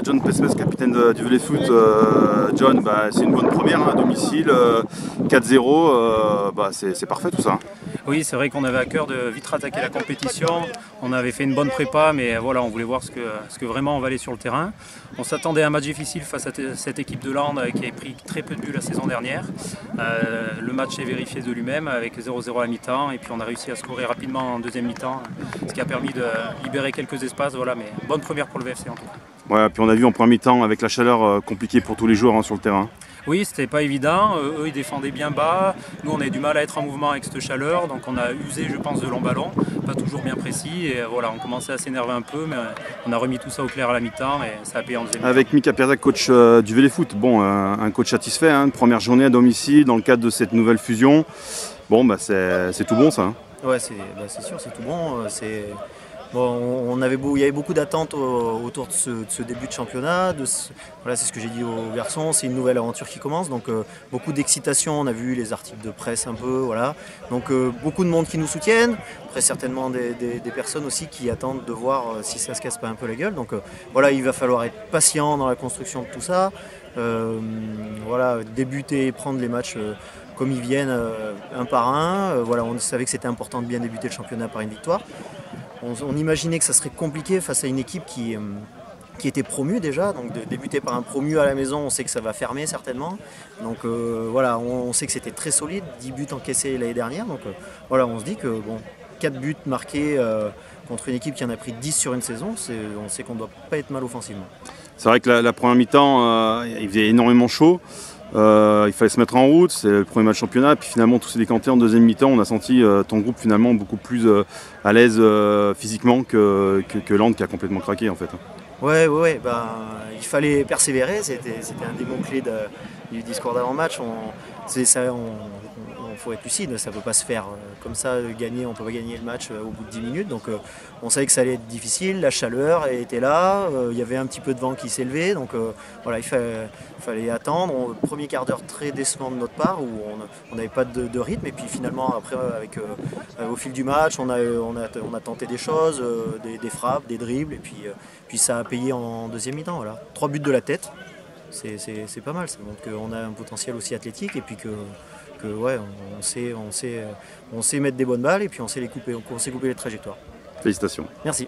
John Pesmes, capitaine du Vélez-Foot. John, c'est une bonne première à domicile, 4-0, c'est parfait tout ça. Oui, c'est vrai qu'on avait à cœur de vite rattaquer la compétition. On avait fait une bonne prépa, mais voilà, on voulait voir ce que vraiment on valait sur le terrain. On s'attendait à un match difficile face à cette équipe de Landes qui avait pris très peu de buts la saison dernière. Le match est vérifié de lui-même avec 0-0 à la mi-temps, et puis on a réussi à scorer rapidement en deuxième mi-temps, ce qui a permis de libérer quelques espaces. Voilà, mais bonne première pour le VFC en tout cas. Ouais, puis on a vu en première mi-temps avec la chaleur compliquée pour tous les joueurs sur le terrain. Oui, c'était pas évident. Eux, ils défendaient bien bas. Nous, on a eu du mal à être en mouvement avec cette chaleur. Donc, on a usé, je pense, de longs ballons. Pas toujours bien précis. Et voilà, on commençait à s'énerver un peu. Mais on a remis tout ça au clair à la mi-temps. Et ça a payé en deuxième mi-temps. Avec Mika Piazzac, coach du Vélez-Foot. Bon, un coach satisfait. Première journée à domicile dans le cadre de cette nouvelle fusion. Bon, c'est tout bon, ça. Ouais, c'est sûr, c'est tout bon. Bon, il y avait beaucoup d'attentes autour de ce début de championnat. Voilà, c'est ce que j'ai dit aux garçons, c'est une nouvelle aventure qui commence. Donc beaucoup d'excitation, on a vu les articles de presse un peu. Voilà. Donc beaucoup de monde qui nous soutiennent. Après certainement des personnes aussi qui attendent de voir si ça se casse pas un peu la gueule. Donc voilà, il va falloir être patient dans la construction de tout ça. Voilà, débuter, prendre les matchs comme ils viennent un par un. Voilà, on savait que c'était important de bien débuter le championnat par une victoire. On imaginait que ça serait compliqué face à une équipe qui était promue déjà, donc de débuter par un promu à la maison, on sait que ça va fermer certainement. Donc voilà, on sait que c'était très solide, 10 buts encaissés l'année dernière. Donc voilà, on se dit que bon, 4 buts marqués contre une équipe qui en a pris 10 sur une saison, on sait qu'on ne doit pas être mal offensivement. C'est vrai que la première mi-temps, il faisait énormément chaud. Il fallait se mettre en route, c'est le premier match championnat, et puis finalement tout s'est décanté en deuxième mi-temps. On a senti ton groupe finalement beaucoup plus à l'aise physiquement que Landes qui a complètement craqué en fait. Ouais, il fallait persévérer, c'était un des mots-clés du discours d'avant-match. Il faut être lucide, ça ne peut pas se faire comme ça, gagner, on ne peut pas gagner le match au bout de 10 minutes. Donc on savait que ça allait être difficile, la chaleur était là, il y avait un petit peu de vent qui s'élevait, donc voilà, il fallait attendre. Premier quart d'heure très décevant de notre part, où on n'avait pas de rythme, et puis finalement après, au fil du match, on a tenté des choses, des frappes, des dribbles, et puis ça a payé en deuxième mi-temps. Voilà. 3 buts de la tête, c'est pas mal, ça montre qu'on a un potentiel aussi athlétique, et puis que ouais, on sait mettre des bonnes balles, et puis on sait couper les trajectoires. Félicitations. Merci.